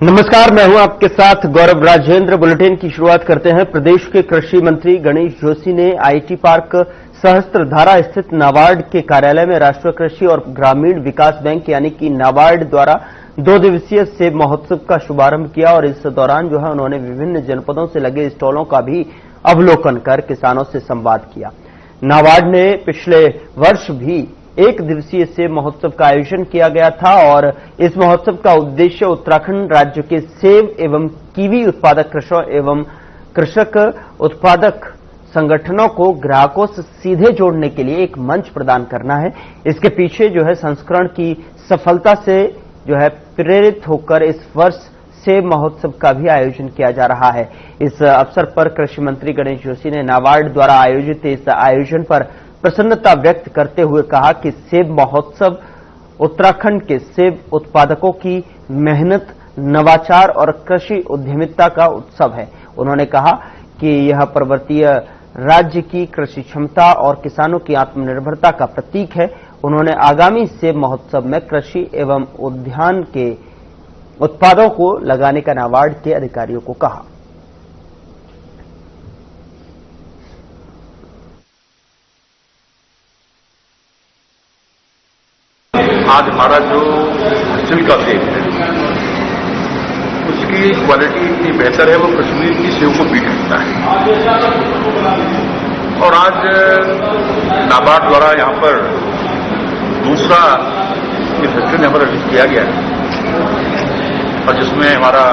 नमस्कार, मैं हूं आपके साथ गौरव राजेंद्र। बुलेटिन की शुरुआत करते हैं। प्रदेश के कृषि मंत्री गणेश जोशी ने आईटी पार्क सहस्त्रधारा स्थित नाबार्ड के कार्यालय में राष्ट्रीय कृषि और ग्रामीण विकास बैंक यानी कि नाबार्ड द्वारा 2 दिवसीय सेब महोत्सव का शुभारंभ किया और इस दौरान उन्होंने विभिन्न जनपदों से लगे स्टॉलों का भी अवलोकन कर किसानों से संवाद किया। नाबार्ड ने पिछले वर्ष भी 1 दिवसीय सेब महोत्सव का आयोजन किया गया था और इस महोत्सव का उद्देश्य उत्तराखंड राज्य के सेब एवं कीवी उत्पादक कृषक उत्पादक संगठनों को ग्राहकों से सीधे जोड़ने के लिए एक मंच प्रदान करना है। इसके पीछे संस्करण की सफलता से प्रेरित होकर इस वर्ष सेब महोत्सव का भी आयोजन किया जा रहा है। इस अवसर पर कृषि मंत्री गणेश जोशी ने नाबार्ड द्वारा आयोजित इस आयोजन पर प्रसन्नता व्यक्त करते हुए कहा कि सेब महोत्सव उत्तराखंड के सेब उत्पादकों की मेहनत, नवाचार और कृषि उद्यमिता का उत्सव है। उन्होंने कहा कि यह पर्वतीय राज्य की कृषि क्षमता और किसानों की आत्मनिर्भरता का प्रतीक है। उन्होंने आगामी सेब महोत्सव में कृषि एवं उद्यान के उत्पादों को लगाने का नाबार्ड के अधिकारियों को कहा। आज हमारा जो हासिल का सेब है उसकी क्वालिटी इतनी बेहतर है, वो कश्मीर की सेब को बीट करता है। और आज नाबार्ड द्वारा यहाँ पर दूसरा फैक्ट्री हमारा रिलीज किया गया है और जिसमें हमारा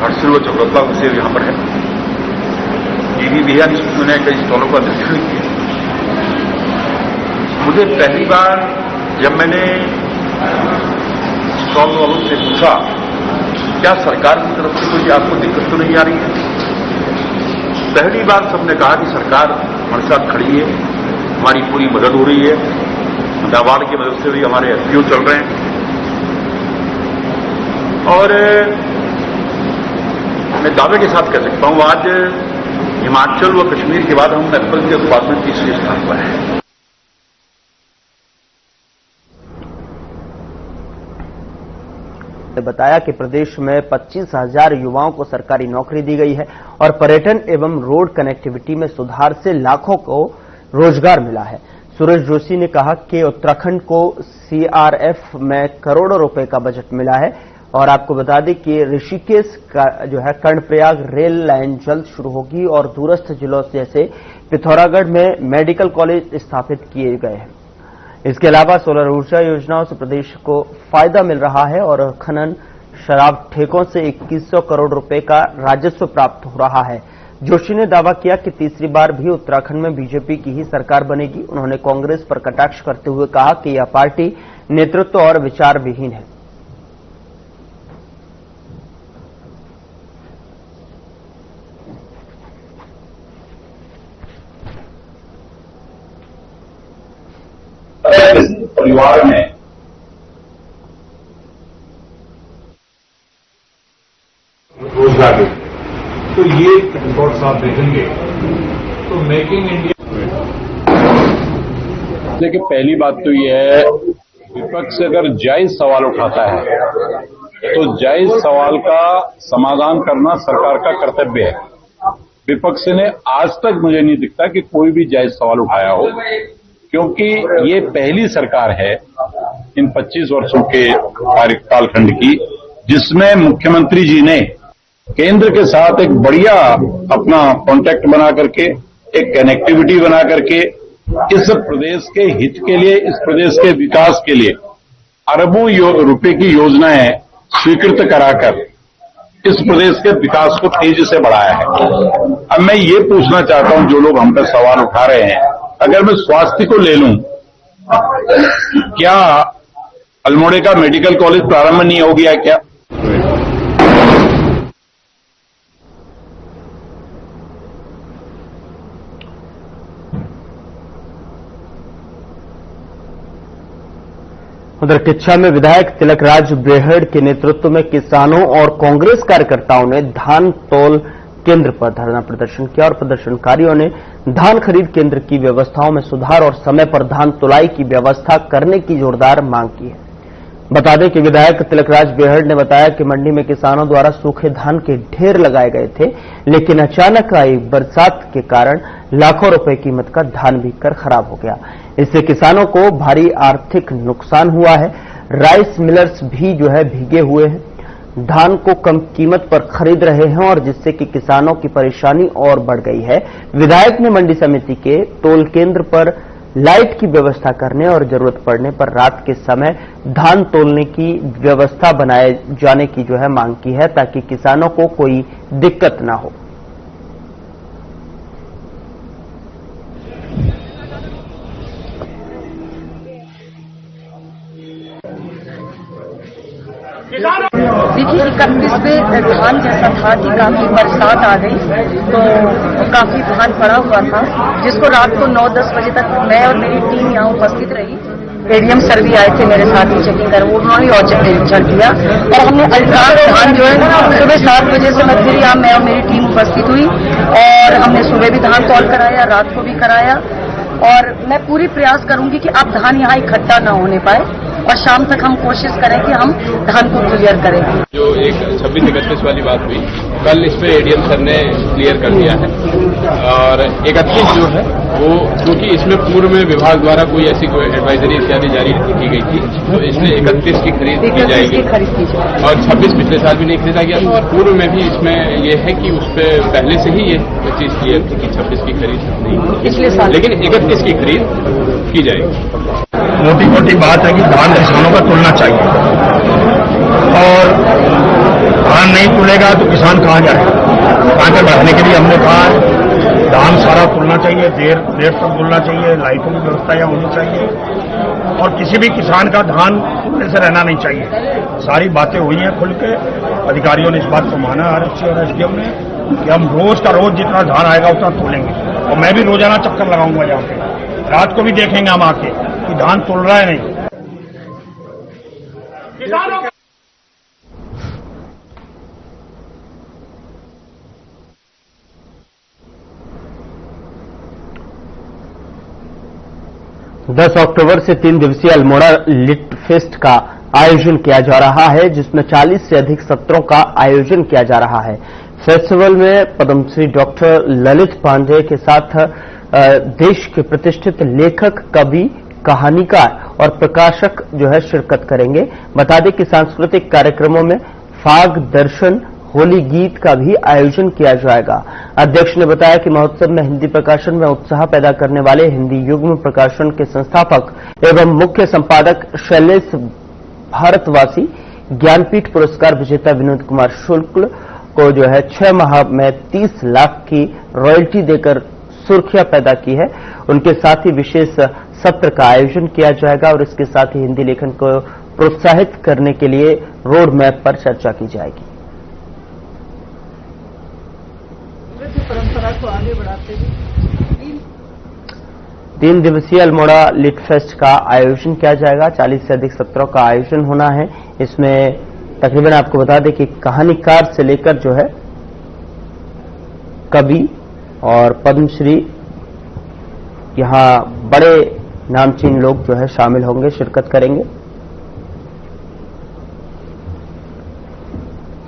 हर्षिल व चौकत्ता का सेब यहाँ पर है। ये भी है, जिसमें कई स्टॉलों का निरीक्षण किया। मुझे पहली बार जब मैंने स्टॉल वालों से पूछा क्या सरकार की तरफ से कोई आपको दिक्कत तो नहीं आ रही है, पहली बार सबने कहा कि सरकार हमारे साथ खड़ी है, हमारी पूरी मदद हो रही है। नाबार्ड की मदद से भी हमारे एफपीओ चल रहे हैं और मैं दावे के साथ कह सकता हूं आज हिमाचल व कश्मीर के बाद हम एप्पल के उत्पादन में तीसरे स्थान पर हैं। बताया कि प्रदेश में 25,000 युवाओं को सरकारी नौकरी दी गई है और पर्यटन एवं रोड कनेक्टिविटी में सुधार से लाखों को रोजगार मिला है। सुरेश जोशी ने कहा कि उत्तराखंड को सीआरएफ में करोड़ों रुपए का बजट मिला है और आपको बता दें कि ऋषिकेश का कर्णप्रयाग रेल लाइन जल्द शुरू होगी और दूरस्थ जिलों जैसे पिथौरागढ़ में मेडिकल कॉलेज स्थापित किए गए हैं। इसके अलावा सोलर ऊर्जा योजनाओं से प्रदेश को फायदा मिल रहा है और खनन शराब ठेकों से 2100 करोड़ रुपए का राजस्व प्राप्त हो रहा है। जोशी ने दावा किया कि तीसरी बार भी उत्तराखंड में बीजेपी की ही सरकार बनेगी। उन्होंने कांग्रेस पर कटाक्ष करते हुए कहा कि यह पार्टी नेतृत्व और विचार विहीन है। परिवार में रोजगार तो ये रिपोर्ट आप देखेंगे तो मेकिंग इंडिया। देखिए, पहली बात तो यह है विपक्ष अगर जायज सवाल उठाता है तो जायज सवाल का समाधान करना सरकार का कर्तव्य है। विपक्ष ने आज तक मुझे नहीं दिखता कि कोई भी जायज सवाल उठाया हो, क्योंकि ये पहली सरकार है इन 25 वर्षों के कार्यकालखंड की जिसमें मुख्यमंत्री जी ने केंद्र के साथ एक बढ़िया अपना कॉन्टैक्ट बना करके, एक कनेक्टिविटी बना करके इस प्रदेश के हित के लिए, इस प्रदेश के विकास के लिए अरबों रुपए की योजनाएं स्वीकृत कराकर इस प्रदेश के विकास को तेजी से बढ़ाया है। अब मैं ये पूछना चाहता हूं, जो लोग हम पर सवाल उठा रहे हैं, अगर मैं स्वास्थ्य को ले लूं, क्या अल्मोड़े का मेडिकल कॉलेज प्रारंभ नहीं हो गया क्या? उधर किच्छा में विधायक तिलकराज ब्रेहड़ के नेतृत्व में किसानों और कांग्रेस कार्यकर्ताओं ने धान तौल केंद्र पर धरना प्रदर्शन किया और प्रदर्शनकारियों ने धान खरीद केंद्र की व्यवस्थाओं में सुधार और समय पर धान तुलाई की व्यवस्था करने की जोरदार मांग की है। बता दें कि विधायक तिलकराज बेहड़ ने बताया कि मंडी में किसानों द्वारा सूखे धान के ढेर लगाए गए थे, लेकिन अचानक आई बरसात के कारण लाखों रुपए कीमत का धान भीगकर खराब हो गया। इससे किसानों को भारी आर्थिक नुकसान हुआ है। राइस मिलर्स भी जो है भीगे हुए हैं, धान को कम कीमत पर खरीद रहे हैं और जिससे कि किसानों की परेशानी और बढ़ गई है। विधायक ने मंडी समिति के टोल केंद्र पर लाइट की व्यवस्था करने और जरूरत पड़ने पर रात के समय धान तोलने की व्यवस्था बनाए जाने की जो है मांग की है, ताकि किसानों को कोई दिक्कत ना हो। देखिए 31 में धान जैसा था कि काफी बरसात आ गई तो काफी धान पड़ा हुआ था, जिसको रात को 9-10 बजे तक मैं और मेरी टीम यहाँ उपस्थित रही। एडीएम सर भी आए थे मेरे साथ ही चेकिंग कर, उन्होंने औचक निरीक्षण किया और हमने अधिकांश धान जो है सुबह 7 बजे से मैं फिर यहाँ मैं और मेरी टीम उपस्थित हुई और हमने सुबह भी धान तौल कराया, रात को भी कराया और मैं पूरी प्रयास करूंगी कि अब धान यहाँ इकट्ठा न होने पाए और शाम तक हम कोशिश करें कि हम धान को क्लियर करें। जो एक 26-31 वाली बात हुई, कल इस पे एडीएम सर ने क्लियर कर दिया है और 31 जो है वो क्योंकि इसमें पूर्व में विभाग द्वारा कोई ऐसी कोई एडवाइजरी इत्यादि जारी की गई थी, तो इसलिए 31 की खरीद की जाएगी और 26 पिछले साल भी नहीं खरीदा गया था और पूर्व में भी इसमें ये है कि उस पर पहले से ही ये चीज क्लियर थी कि 26 की खरीद नहीं पिछले साल, लेकिन 31 की खरीद की जाएगी। मोटी मोटी बात है कि धान किसानों का तुलना चाहिए और धान नहीं तुलेगा तो किसान कहाँ जाएगा। आगे बढ़ने के लिए हमने कहा है धान सारा तुलना चाहिए, देर तक तुलना चाहिए, लाइटों की व्यवस्था यहाँ होनी चाहिए और किसी भी किसान का धान तुलने से रहना नहीं चाहिए। सारी बातें हुई हैं खुल के, अधिकारियों ने इस बात को माना आरएससी और एसडीएम ने कि हम रोज का रोज जितना धान आएगा उतना तोलेंगे और मैं भी रोजाना चक्कर लगाऊंगा यहाँ पे, रात को भी देखेंगे हम आके कि धान तोल रहा है नहीं। 10 अक्टूबर से 3 दिवसीय अल्मोड़ा लिट फेस्ट का आयोजन किया जा रहा है, जिसमें 40 से अधिक सत्रों का आयोजन किया जा रहा है। फेस्टिवल में पद्मश्री डॉक्टर ललित पांडे के साथ देश के प्रतिष्ठित लेखक, कवि, कहानीकार और प्रकाशक जो है शिरकत करेंगे। बता दें कि सांस्कृतिक कार्यक्रमों में फाग दर्शन, होली गीत का भी आयोजन किया जाएगा। अध्यक्ष ने बताया कि महोत्सव में हिंदी प्रकाशन में उत्साह पैदा करने वाले हिंदी युग्म प्रकाशन के संस्थापक एवं मुख्य संपादक शैलेश भारतवासी, ज्ञानपीठ पुरस्कार विजेता विनोद कुमार शुक्ल को जो है 6 माह में 30 लाख की रॉयल्टी देकर सुर्खियां पैदा की है। उनके साथ ही विशेष सत्र का आयोजन किया जाएगा और इसके साथ ही हिंदी लेखन को प्रोत्साहित करने के लिए रोड मैप पर चर्चा की जाएगी। परंपरा को आगे बढ़ाते हुए 3 दिवसीय अल्मोड़ा लिट फेस्ट का आयोजन किया जाएगा। 40 से अधिक सत्रों का आयोजन होना है। इसमें तकरीबन आपको बता दें कि कहानीकार से लेकर जो है कवि और पद्मश्री, यहां बड़े नामचीन लोग जो है शामिल होंगे, शिरकत करेंगे।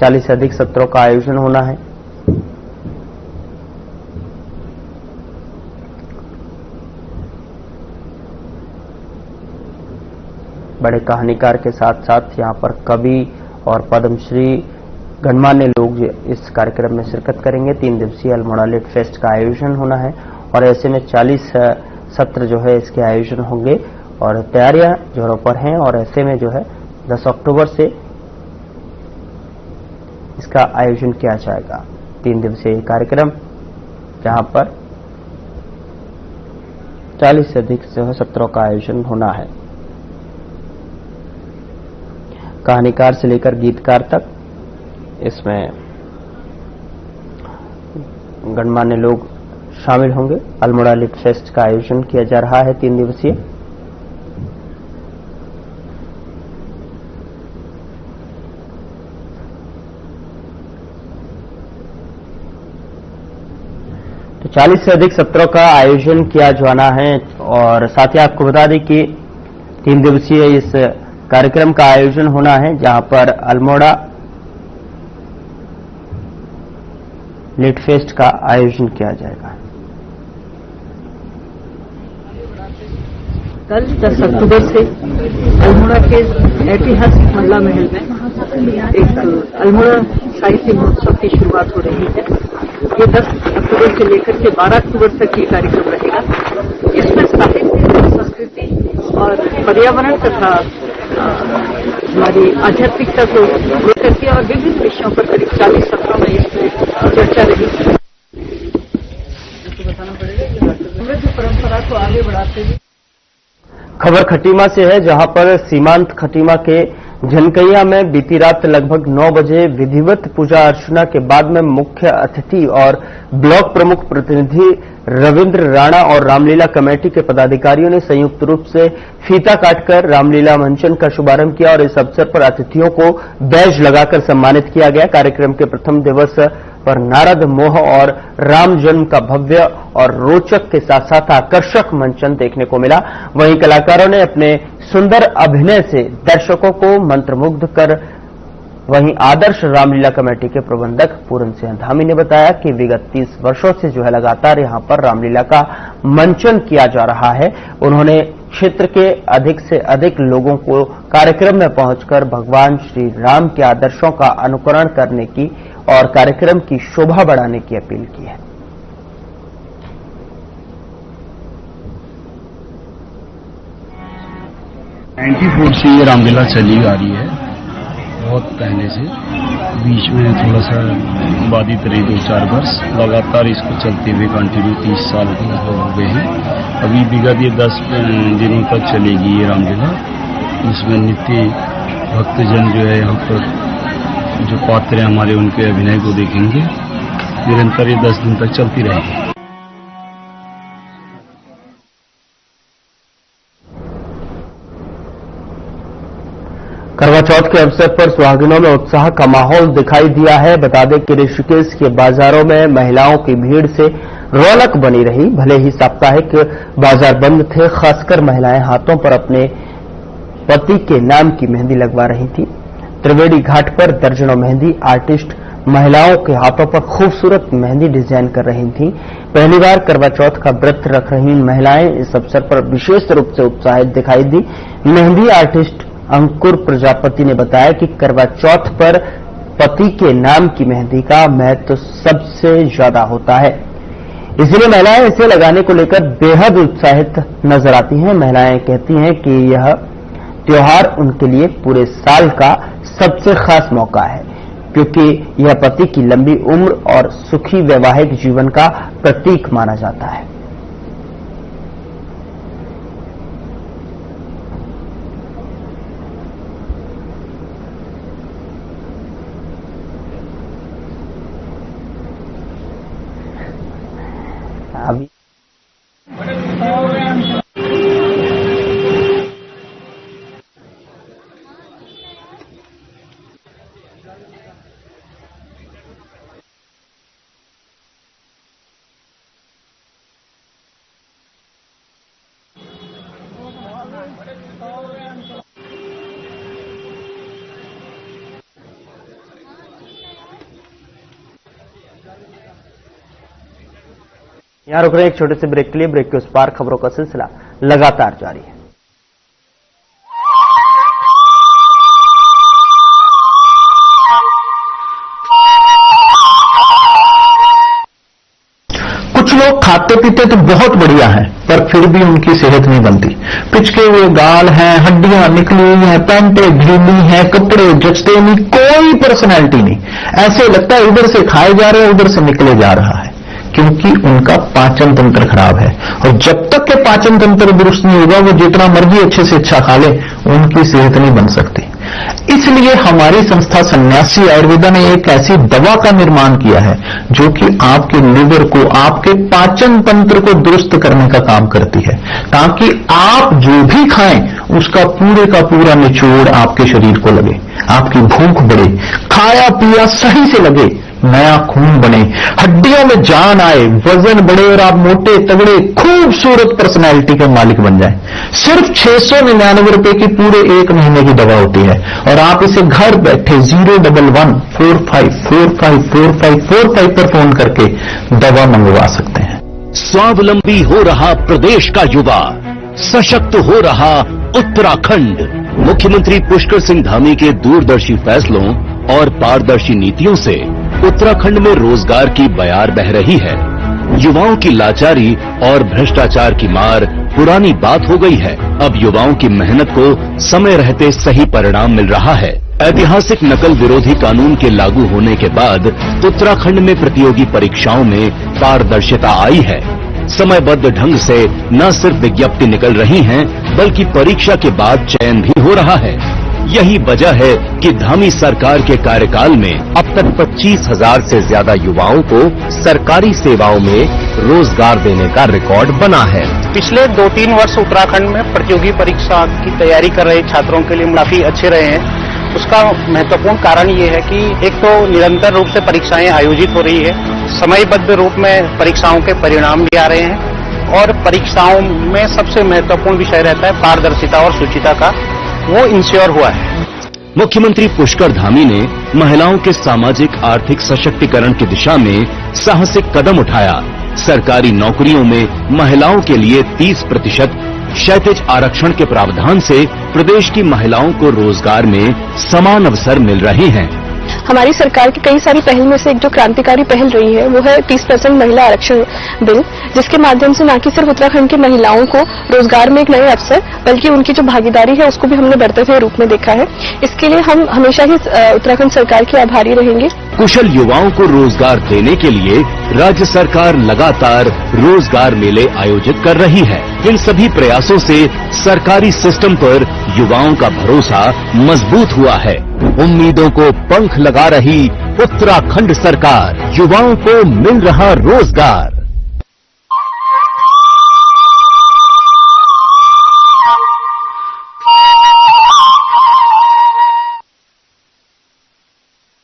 40 से अधिक सत्रों का आयोजन होना है। बड़े कहानीकार के साथ साथ यहां पर कवि और पद्मश्री गणमान्य लोग इस कार्यक्रम में शिरकत करेंगे। 3 दिवसीय अल्मोड़ा लिट फेस्ट का आयोजन होना है और ऐसे में 40 सत्र जो है इसके आयोजन होंगे और तैयारियां जोरों पर हैं और ऐसे में जो है 10 अक्टूबर से इसका आयोजन किया जाएगा। 3 दिवसीय कार्यक्रम जहां पर 40 से अधिक जो है सत्रों का आयोजन होना है। कहानीकार से लेकर गीतकार तक इसमें गणमान्य लोग शामिल होंगे। अल्मोड़ा लिट फेस्ट का आयोजन किया जा रहा है 3 दिवसीय। तो 40 से अधिक सत्रों का आयोजन किया जाना है और साथ ही आपको बता दें कि 3 दिवसीय इस कार्यक्रम का आयोजन होना है, जहां पर अल्मोड़ा लिट फेस्ट का आयोजन किया जाएगा। कल 10 अक्टूबर से अल्मोड़ा के ऐतिहासिक महिला महल में एक अल्मोड़ा साहित्य महोत्सव की शुरुआत हो रही है। ये 10 अक्टूबर से लेकर के 12 अक्टूबर तक ये कार्यक्रम रहेगा। इसमें साहित्य, संस्कृति और पर्यावरण तथा हमारी आध्यात्मिकता को लेकर के और विभिन्न विषयों पर करीब 40 सत्रों में इसमें चर्चा रही। बताना पड़ेगा कि समृद्ध परंपरा को आगे बढ़ाते हुए। खबर खटीमा से है, जहां पर सीमांत खटीमा के झनकैया में बीती रात लगभग 9 बजे विधिवत पूजा अर्चना के बाद में मुख्य अतिथि और ब्लॉक प्रमुख प्रतिनिधि रविंद्र राणा और रामलीला कमेटी के पदाधिकारियों ने संयुक्त रूप से फीता काटकर रामलीला मंचन का शुभारंभ किया और इस अवसर पर अतिथियों को बैज लगाकर सम्मानित किया गया। कार्यक्रम के प्रथम दिवस पर नारद मोह और राम जन्म का भव्य और रोचक के साथ साथ आकर्षक मंचन देखने को मिला। वहीं कलाकारों ने अपने सुंदर अभिनय से दर्शकों को मंत्रमुग्ध कर वहीं आदर्श रामलीला कमेटी के प्रबंधक पूरन सिंह धामी ने बताया कि विगत 30 वर्षों से जो है लगातार यहां पर रामलीला का मंचन किया जा रहा है। उन्होंने क्षेत्र के अधिक से अधिक लोगों को कार्यक्रम में पहुंचकर भगवान श्री राम के आदर्शों का अनुकरण करने की और कार्यक्रम की शोभा बढ़ाने की अपील की है। से ये रामलीला चली आ रही है बहुत पहले से। बीच में थोड़ा सा बाधित रही 2-4 वर्ष, लगातार इसको चलते हुए कंटिन्यू 30 साल हो गए हैं। अभी विगत ये 10 दिनों तक चलेगी ये रामलीला। इसमें नित्य भक्तजन जो है यहाँ पर जो पात्र हैं हमारे, उनके अभिनय को देखेंगे। निरंतर ये 10 दिन तक चलती रहेगी। करवा चौथ के अवसर पर सुहागिनों में उत्साह का माहौल दिखाई दिया है। बता दें कि ऋषिकेश के बाजारों में महिलाओं की भीड़ से रौनक बनी रही। भले ही साप्ताहिक बाजार बंद थे, खासकर महिलाएं हाथों पर अपने पति के नाम की मेहंदी लगवा रही थी। त्रिवेणी घाट पर दर्जनों मेहंदी आर्टिस्ट महिलाओं के हाथों पर खूबसूरत मेहंदी डिजाइन कर रही थीं। पहली बार करवा चौथ का व्रत रख रही महिलाएं इस अवसर पर विशेष रूप से उत्साहित दिखाई दी। मेहंदी आर्टिस्ट अंकुर प्रजापति ने बताया कि करवा चौथ पर पति के नाम की मेहंदी का महत्व सबसे ज्यादा होता है, इसलिए महिलाएं इसे लगाने को लेकर बेहद उत्साहित नजर आती हैं। महिलाएं कहती हैं कि यह त्योहार उनके लिए पूरे साल का सबसे खास मौका है, क्योंकि यह पति की लंबी उम्र और सुखी वैवाहिक जीवन का प्रतीक माना जाता है। अभी यहां रुक रहे हैं एक छोटे से ब्रेक के लिए। ब्रेक के उस पार खबरों का सिलसिला लगातार जारी है। कुछ लोग खाते पीते तो बहुत बढ़िया है, पर फिर भी उनकी सेहत नहीं बनती। पिचके हुए गाल हैं, हड्डियां निकली हुई हैं, पैंटें ढीली हैं, कपड़े जचते नहीं, कोई पर्सनैलिटी नहीं। ऐसे लगता है इधर से खाए जा रहे हैं, उधर से निकले जा रहा है, क्योंकि उनका पाचन तंत्र खराब है। और जब तक के पाचन तंत्र दुरुस्त नहीं होगा, वो जितना मर्जी अच्छे से अच्छा खा ले, उनकी सेहत नहीं बन सकती। इसलिए हमारी संस्था सन्यासी आयुर्वेदा ने एक ऐसी दवा का निर्माण किया है जो कि आपके लिवर को, आपके पाचन तंत्र को दुरुस्त करने का काम करती है, ताकि आप जो भी खाएं उसका पूरे का पूरा निचोड़ आपके शरीर को लगे, आपकी भूख बढ़े, खाया पिया सही से लगे, नया खून बने, हड्डियों में जान आए, वजन बढ़े और आप मोटे तगड़े खूबसूरत पर्सनैलिटी के मालिक बन जाएं। सिर्फ 699 रुपए की पूरे 1 महीने की दवा होती है और आप इसे घर बैठे 01145454545 पर फोन करके दवा मंगवा सकते हैं। स्वावलंबी हो रहा प्रदेश का युवा, सशक्त हो रहा उत्तराखंड। मुख्यमंत्री पुष्कर सिंह धामी के दूरदर्शी फैसलों और पारदर्शी नीतियों से उत्तराखंड में रोजगार की बयार बह रही है। युवाओं की लाचारी और भ्रष्टाचार की मार पुरानी बात हो गई है। अब युवाओं की मेहनत को समय रहते सही परिणाम मिल रहा है। ऐतिहासिक नकल विरोधी कानून के लागू होने के बाद उत्तराखंड में प्रतियोगी परीक्षाओं में पारदर्शिता आई है। समयबद्ध ढंग से न सिर्फ विज्ञप्ति निकल रही हैं, बल्कि परीक्षा के बाद चयन भी हो रहा है। यही वजह है कि धामी सरकार के कार्यकाल में अब तक 25,000 से ज्यादा युवाओं को सरकारी सेवाओं में रोजगार देने का रिकॉर्ड बना है। पिछले 2-3 वर्ष उत्तराखंड में प्रतियोगी परीक्षा की तैयारी कर रहे छात्रों के लिए काफी अच्छे रहे हैं। उसका महत्वपूर्ण कारण ये है कि एक तो निरंतर रूप से परीक्षाएं आयोजित हो रही है, समयबद्ध रूप में परीक्षाओं के परिणाम भी आ रहे हैं और परीक्षाओं में सबसे महत्वपूर्ण विषय रहता है पारदर्शिता और शुचिता का, वो इंश्योर हुआ है। मुख्यमंत्री पुष्कर धामी ने महिलाओं के सामाजिक आर्थिक सशक्तिकरण की दिशा में साहसिक कदम उठाया। सरकारी नौकरियों में महिलाओं के लिए 30% क्षैतिज आरक्षण के प्रावधान से प्रदेश की महिलाओं को रोजगार में समान अवसर मिल रहे हैं। हमारी सरकार की कई सारी पहल में से एक जो क्रांतिकारी पहल रही है वो है 30% महिला आरक्षण बिल, जिसके माध्यम से न कि सिर्फ उत्तराखंड की महिलाओं को रोजगार में एक नए अवसर बल्कि उनकी जो भागीदारी है उसको भी हमने बढ़ते हुए रूप में देखा है। इसके लिए हम हमेशा ही उत्तराखंड सरकार के आभारी रहेंगे। कुशल युवाओं को रोजगार देने के लिए राज्य सरकार लगातार रोजगार मेले आयोजित कर रही है। इन सभी प्रयासों से सरकारी सिस्टम पर युवाओं का भरोसा मजबूत हुआ है। उम्मीदों को पंख लगा रही उत्तराखंड सरकार, युवाओं को मिल रहा रोजगार।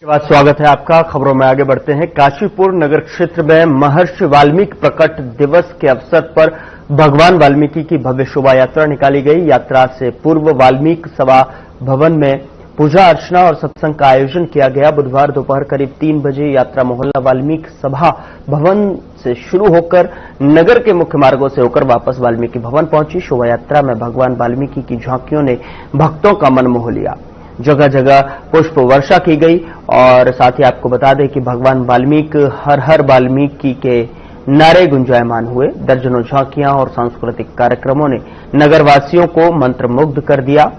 के बाद स्वागत है आपका। खबरों में आगे बढ़ते हैं। काशीपुर नगर क्षेत्र में महर्षि वाल्मीकि प्रकट दिवस के अवसर पर भगवान वाल्मीकि की भव्य शोभा यात्रा निकाली गई। यात्रा से पूर्व वाल्मीकि सभा भवन में पूजा अर्चना और सत्संग का आयोजन किया गया। बुधवार दोपहर करीब 3 बजे यात्रा मोहल्ला वाल्मीकि सभा भवन से शुरू होकर नगर के मुख्य मार्गों से होकर वापस वाल्मीकि भवन पहुंची। शोभा यात्रा में भगवान वाल्मीकि की झांकियों ने भक्तों का मन मोह लिया। जगह जगह पुष्प वर्षा की गई और साथ ही आपको बता दें कि भगवान वाल्मीकि हर हर वाल्मीकि के नारे गुंजायमान हुए। दर्जनों झांकियां और सांस्कृतिक कार्यक्रमों ने नगरवासियों को मंत्रमुग्ध कर दिया।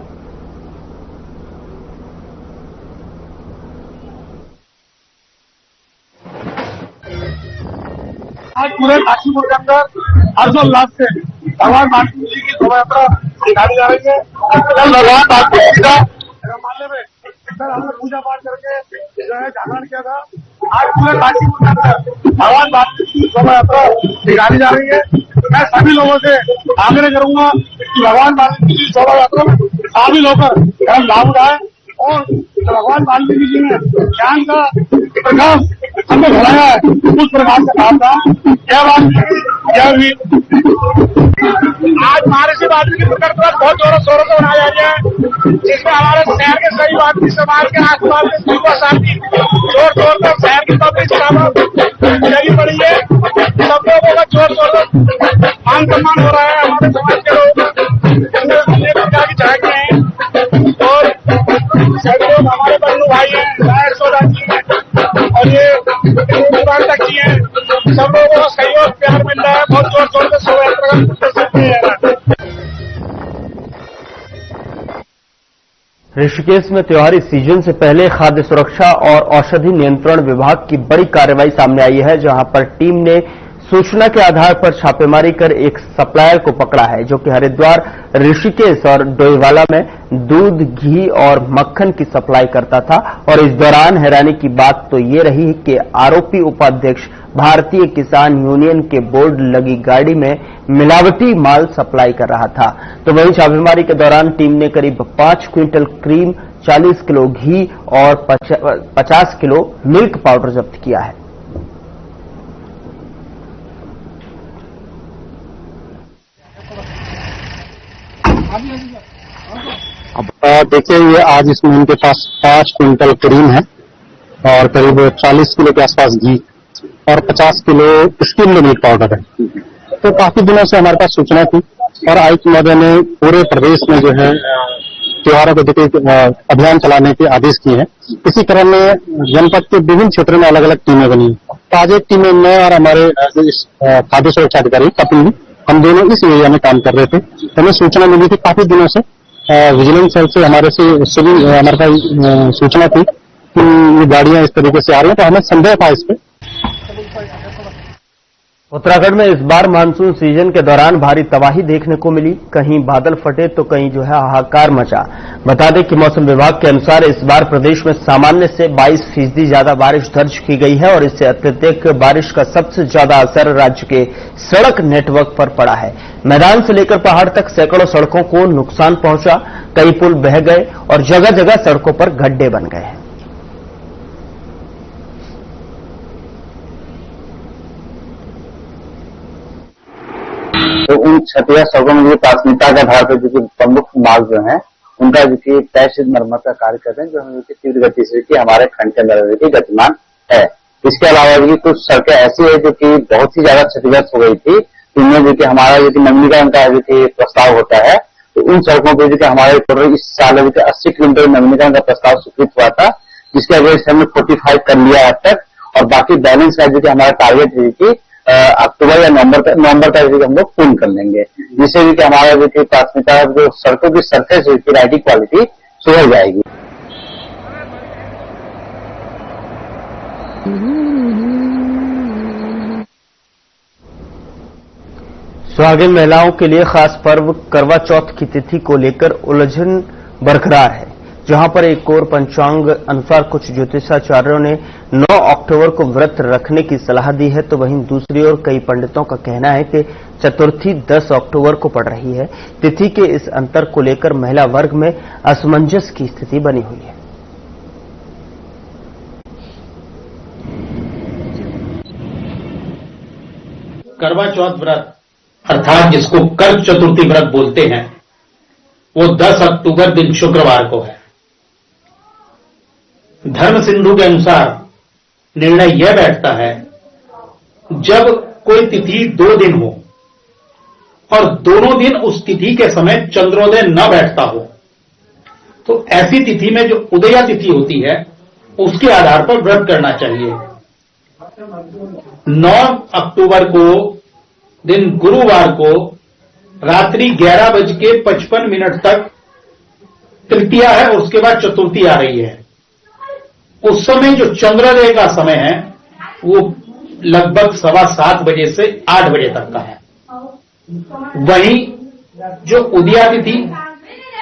आज पूरे काशीपुर के अंदर हर्षोल्लास से भगवान वाल्मीकि जी की शोभा यात्रा निकाली जा रही है। भगवान वाल्मीकि का माल्य में सर हमने पूजा पाठ करके जो है जागरण किया था। आज पूरे काशीपुर के अंदर भगवान वाल्मीकि की शोभा यात्रा निकाली जा रही है। मैं सभी लोगों से आग्रह करूंगा कि भगवान वाल्मीकि की शोभा यात्रा में शामिल होकर लाभ उठाए और भगवान वाल्मीकि जी ने ज्ञान का प्रकाश हमें भराया है, उस प्रकाश का काम था। क्या वाल्मीकि क्या भी आज महर्षि वाल्मीकि प्रकट दिवस बहुत जोरों शोरों से मनाया जा रहा है, जिसमें हमारे शहर के सभी वाल्मीकि समाज के आसपास के सुबह शांति जोर शोर कर शहर की पब्लिक लगी पड़ी है। सब लोगों का जोर शोर से मान सम्मान हो रहा है। हमारे समाज के लोग अनेक प्रकार की झांकियां हैं और सभी लोग हमारे बंधु भाई हैं, यशोदा जी हैं और ये तक जी हैं। सब लोगों को सहयोग प्यार मिल रहा है। बहुत जोर शोर से शोभा यात्रा का ऋषिकेश में त्योहारी सीजन से पहले खाद्य सुरक्षा और औषधि नियंत्रण विभाग की बड़ी कार्रवाई सामने आई है, जहां पर टीम ने सूचना के आधार पर छापेमारी कर एक सप्लायर को पकड़ा है, जो कि हरिद्वार, ऋषिकेश और डोईवाला में दूध, घी और मक्खन की सप्लाई करता था। और इस दौरान हैरानी की बात तो ये रही कि आरोपी उपाध्यक्ष भारतीय किसान यूनियन के बोर्ड लगी गाड़ी में मिलावटी माल सप्लाई कर रहा था। तो वहीं छापेमारी के दौरान टीम ने करीब 5 क्विंटल क्रीम, 40 किलो घी और 50 किलो मिल्क पाउडर जब्त किया है। अब देखिए, ये आज इसमें इनके पास 5 क्विंटल क्रीम है और करीब 40 किलो के आसपास घी और 50 किलो स्किम्ड मिल्क पाउडर है। तो काफी दिनों से हमारे पास सूचना थी और आयुक्त महोदय ने पूरे प्रदेश में जो है त्योहारों को देखिए अभियान चलाने के आदेश किए हैं। इसी क्रम में जनपद के विभिन्न क्षेत्रों में अलग अलग टीमें बनी। तो आज एक टीम में मैं और हमारे खाद्य सुरक्षा अधिकारी कपिल, हम दोनों इस एरिया में काम कर रहे थे। तो हमें सूचना मिली थी काफी दिनों से, विजिलेंस सेल से हमारे पास सूचना थी कि ये गाड़ियां इस तरीके से आ रही हैं, तो हमें संदेह था इस पे। उत्तराखंड में इस बार मानसून सीजन के दौरान भारी तबाही देखने को मिली। कहीं बादल फटे तो कहीं जो है हाहाकार मचा। बता दें कि मौसम विभाग के अनुसार इस बार प्रदेश में सामान्य से 22% ज्यादा बारिश दर्ज की गई है और इससे अत्यधिक बारिश का सबसे ज्यादा असर राज्य के सड़क नेटवर्क पर पड़ा है। मैदान से लेकर पहाड़ तक सैकड़ों सड़कों को नुकसान पहुंचा, कई पुल बह गए और जगह जगह सड़कों पर गड्ढे बन गए हैं। तो उन क्षतिग्रस्त सड़कों में प्राथमिकता के आधार पर जो प्रमुख मार्ग जो है उनका जो कि तय मरम्मत का कार्य कर रहे हैं, जो हम तीव्र गति से कि हमारे खंड के अंदर गतिमान है। इसके अलावा भी कुछ सड़कें ऐसी है जो कि बहुत ही ज्यादा क्षतिग्रस्त हो गई थी, इनमें जो कि हमारा जो कि नवीनीकरण का जो कि प्रस्ताव होता है, तो उन सड़कों पर जो कि हमारे टोटल इस साल 80 किलोमीटर नवीनीकरण का प्रस्ताव स्वीकृत हुआ था, जिसके अगेंस्ट हमने 45 कर लिया अब तक और बाकी बैलेंस का जो कि हमारा टारगेट है कि अक्टूबर या नवंबर तक हम लोग पूर्ण कर लेंगे, जिससे कि हमारा जो कि प्राथमिकता जो सड़कों की सरफेस की राइडिंग क्वालिटी सुधर जाएगी। सुहागिन महिलाओं के लिए खास पर्व करवा चौथ की तिथि को लेकर उलझन बरकरार है। जहां पर एक ओर पंचांग अनुसार कुछ ज्योतिषाचार्यों ने 9 अक्टूबर को व्रत रखने की सलाह दी है, तो वहीं दूसरी ओर कई पंडितों का कहना है कि चतुर्थी 10 अक्टूबर को पड़ रही है। तिथि के इस अंतर को लेकर महिला वर्ग में असमंजस की स्थिति बनी हुई है। करवा चौथ व्रत अर्थात जिसको कर्क चतुर्थी व्रत बोलते हैं, वो 10 अक्टूबर दिन शुक्रवार को है। धर्म सिंधु के अनुसार निर्णय यह बैठता है जब कोई तिथि 2 दिन हो और दोनों दिन उस तिथि के समय चंद्रोदय न बैठता हो, तो ऐसी तिथि में जो उदया तिथि होती है उसके आधार पर व्रत करना चाहिए। 9 अक्टूबर को दिन गुरुवार को रात्रि 11:55 तक तृतीया है और उसके बाद चतुर्थी आ रही है। उस समय जो चंद्रोदय का समय है वो लगभग 7:15 बजे से 8 बजे तक का है। वहीं जो उदया तिथि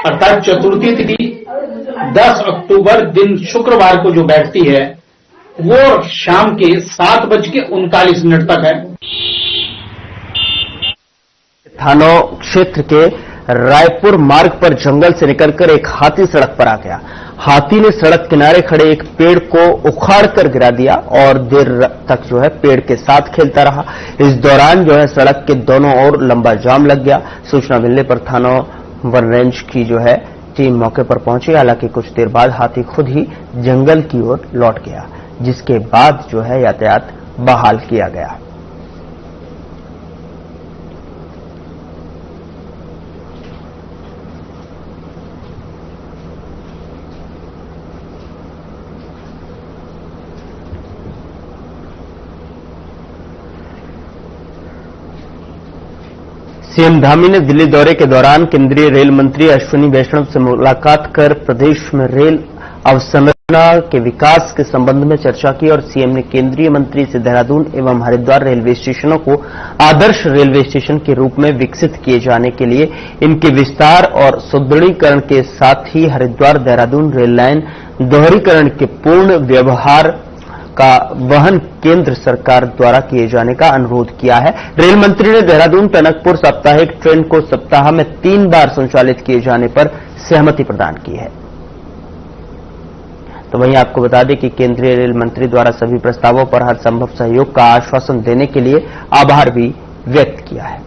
अर्थात चतुर्थी तिथि 10 अक्टूबर दिन शुक्रवार को जो बैठती है वो शाम के 7:39 तक है। थानों क्षेत्र के रायपुर मार्ग पर जंगल से निकलकर एक हाथी सड़क पर आ गया। हाथी ने सड़क किनारे खड़े एक पेड़ को उखाड़कर गिरा दिया और देर तक जो है पेड़ के साथ खेलता रहा। इस दौरान जो है सड़क के दोनों ओर लंबा जाम लग गया। सूचना मिलने पर थाना वन रेंज की जो है टीम मौके पर पहुंची। हालांकि कुछ देर बाद हाथी खुद ही जंगल की ओर लौट गया, जिसके बाद जो है यातायात बहाल किया गया। सीएम धामी ने दिल्ली दौरे के दौरान केंद्रीय रेल मंत्री अश्विनी वैष्णव से मुलाकात कर प्रदेश में रेल अवसंरचना के विकास के संबंध में चर्चा की और सीएम ने केंद्रीय मंत्री से देहरादून एवं हरिद्वार रेलवे स्टेशनों को आदर्श रेलवे स्टेशन के रूप में विकसित किए जाने के लिए इनके विस्तार और सुदृढ़ीकरण के साथ ही हरिद्वार देहरादून रेल लाइन दोहरीकरण के पूर्ण व्यवहार का वहन केंद्र सरकार द्वारा किए जाने का अनुरोध किया है। रेल मंत्री ने देहरादून टनकपुर साप्ताहिक ट्रेन को सप्ताह में 3 बार संचालित किए जाने पर सहमति प्रदान की है। तो वहीं आपको बता दें कि केंद्रीय रेल मंत्री द्वारा सभी प्रस्तावों पर हर संभव सहयोग का आश्वासन देने के लिए आभार भी व्यक्त किया है।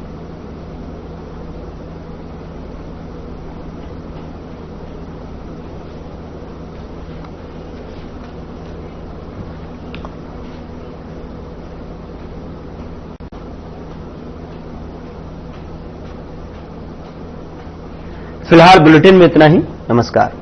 फिलहाल बुलेटिन में इतना ही। नमस्कार।